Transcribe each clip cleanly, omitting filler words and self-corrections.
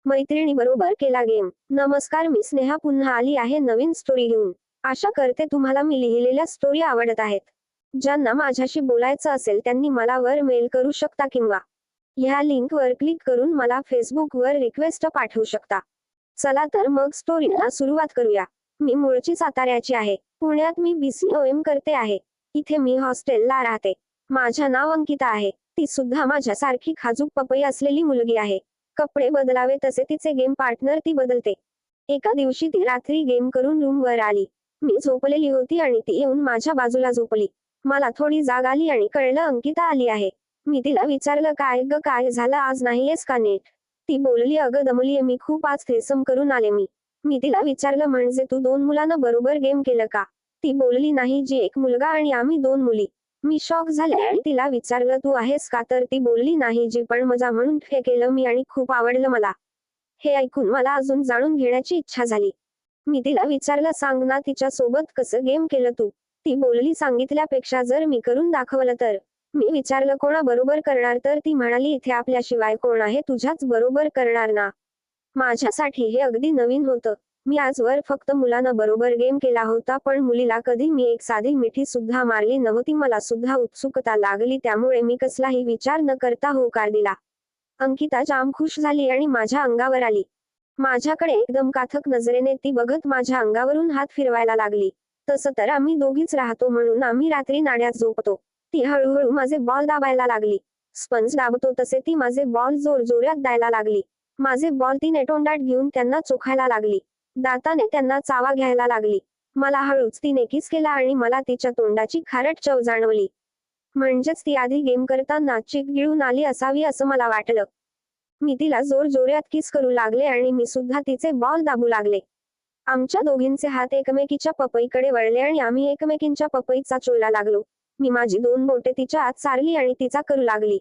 मैत्रिणीबरोबर केला गेम. नमस्कार, मी स्नेहा पुन्हा आली आहे नवीन स्टोरी घेऊन. आशा करते तुम्हाला मी लिहिलेल्या स्टोरी आवडत आहेत. ज्यांना माझ्याशी बोलायचं असेल त्यांनी मला वर मेल करू शकता किंवा ह्या लिंकवर क्लिक करून मला फेसबुकवर रिक्वेस्ट पाठवू शकता. चला तर मग स्टोरीला सुरुवात करूया. मी मूळची साताऱ्याची आहे. पुण्यात मी BCOM करते आहे. इथे मी हॉस्टेलला राहते. माझं नाव अंकिता आहे. ती सुद्धा माझ्यासारखी खाजूक पपई असलेली मुलगी आहे. कपडे बदलावे तसे तिचे गेम पार्टनर ती बदलते. एका दिवशी ती रात्री गेम करून रूमवर आली. मी झोपलेली होती आणि ती येऊन माझ्या बाजूला झोपली. मला थोडी जाग आली आणि कळलं अंकिता आली आहे. मी तिला विचारलं, काय ग, काय झालं, आज नाहीयेस का नीट? ती बोलली, अगं दमलीये मी खूप, आज थ्रीसम करून आले मी. मी तिला विचारलं, म्हणजे तू 2 मुलांना बरोबर गेम केलं का? ती बोलली, नाही जी, एक मुलगा आणि आम्ही 2 मुली. मी शॉक झाले आणि तिला विचारलं, तू आहेस का? तर ती बोलली, नाही जी, पण मजा म्हणून हे केलं मी आणि खूप आवडलं मला. हे ऐकून मला अजून जाणून घेण्याची इच्छा झाली. मी तिला विचारलं, सांग ना, तिच्या सोबत कसं गेम केलं तू? ती बोलली, सांगितल्यापेक्षा जर मी करून दाखवलं तर. मी विचारलं, कोणा बरोबर करणार? तर ती म्हणाली, इथे आपल्याशिवाय कोण आहे, तुझ्याच बरोबर करणार ना. माझ्यासाठी हे अगदी नवीन होतं. मी आजवर फक्त मुलांना बरोबर गेम केला होता, पण मुलीला कधी मी एक साधी मिठी सुद्धा मारली नव्हती. मला सुद्धा उत्सुकता लागली, त्यामुळे मी कसलाही विचार न करता होकार दिला. अंकिता जाम खुश झाली आणि माझ्या अंगावर आली. माझ्याकडे एकदम काथक नजरेने ती बघत माझ्या अंगावरून हात फिरवायला लागली. तसं तर आम्ही दोघीच राहतो म्हणून आम्ही रात्री नाड्यात झोपतो. ती हळूहळू माझे बॉल दाबायला लागली. स्पंज दाबतो तसे ती माझे बॉल जोरजोरात द्यायला लागली. माझे बॉल तिने तोंडात घेऊन त्यांना चोखायला लागली. दाताने त्यांना चावा घ्यायला लागली. मला हळूच तिने किस केला आणि मला तिच्या तोंडाची खारट चव जाणवली. म्हणजेच ती आधी गेम करताना चिक गिळून आली असावी असं मला वाटलं. मी तिला जोरजोरात किस करू लागले आणि मी सुद्धा तिचे बॉल दाबू लागले. आमच्या दोघींचे हात एकमेकीच्या पपईकडे वळले आणि आम्ही एकमेकींच्या पपईचा चोळला लागलो. मी माझी 2 बोटे तिच्या आत सारली आणि तिचा करू लागली.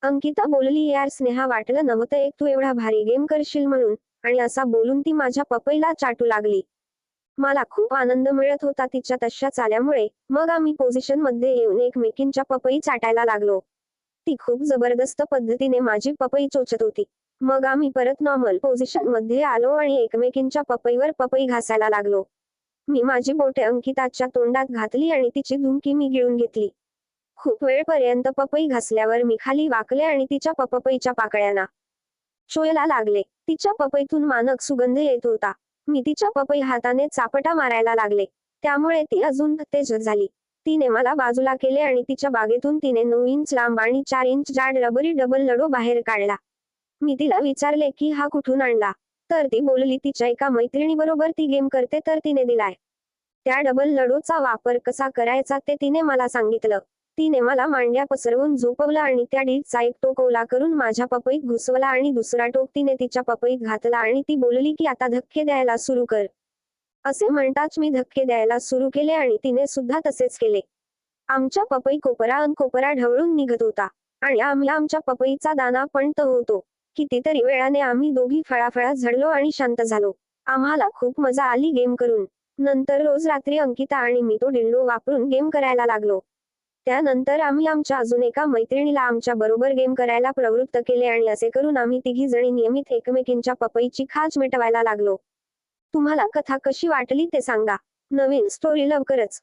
अंकिता बोलली, यार स्नेहा, वाटलं नव्हतं एक तू एवढा भारी गेम करशील म्हणून, आणि असा बोलून ती माझ्या पपईला चाटू लागली. मला खूप आनंद मिळत होता तिच्या तशा चाल्यामुळे. मग आम्ही पोझिशन मध्ये येऊन एकमेकींच्या पपई चाटायला लागलो. ती खूप जबरदस्त पद्धतीने माझी पपई चोचत होती. मग आम्ही परत नॉर्मल पोझिशन मध्ये आलो आणि एकमेकींच्या पपईवर पपई घासायला लागलो. मी माझी बोटे अंकिताच्या तोंडात घातली आणि तिची धुमकी मी गिळून घेतली. खूप वेळपर्यंत पपई घासल्यावर मी खाली वाकले आणि तिच्या पपईच्या पाकळ्यांना चोळायला लागले. तिच्या पपईतून मानक सुगंध येत होता. मी तिच्या पपई हाताने चापटा मारायला लागले. त्यामुळे ती अजून तेज झाली. तिने मला बाजूला केले आणि तिच्या बागेतून तिने 9 इंच लांब आणि 4 इंच जाड रबरी डबल लडो बाहेर काढला. मी तिला विचारले की हा कुठून आणला? तर ती बोलली, तिच्या एका मैत्रिणीबरोबर ती गेम करते तर तिने दिलाय. त्या डबल लडोचा वापर कसा करायचा ते तिने मला सांगितलं. तिने मला मांड्या पसरवून झोपवलं आणि त्या डीगचा एक टोक ओला करून माझ्या पपईत घुसवला आणि दुसरा टोक तिने तिच्या पपईत घातला आणि ती बोलली की आता धक्के द्यायला सुरू कर. असे म्हणताच मी धक्के द्यायला सुरू केले आणि तिने सुद्धा तसेच केले. आमच्या पपई कोपरा अन कोपरा ढवळून निघत होता आणि आम्ही आमच्या पपईचा दाना पण होतो. कितीतरी वेळाने आम्ही दोघी फळाफळा झडलो आणि शांत झालो. आम्हाला खूप मजा आली गेम करून. नंतर रोज रात्री अंकिता आणि मी तो डिल्डो वापरून गेम करायला लागलो. त्यानंतर आम्ही आमच्या अजून एका मैत्रिणीला आमच्या बरोबर गेम करायला प्रवृत्त केले आणि असे करून आम्ही तिघी जणी नियमित एकमेकींच्या पपईची खाज मिटवायला लागलो. तुम्हाला कथा कशी वाटली ते सांगा. नवीन स्टोरी लवकरच.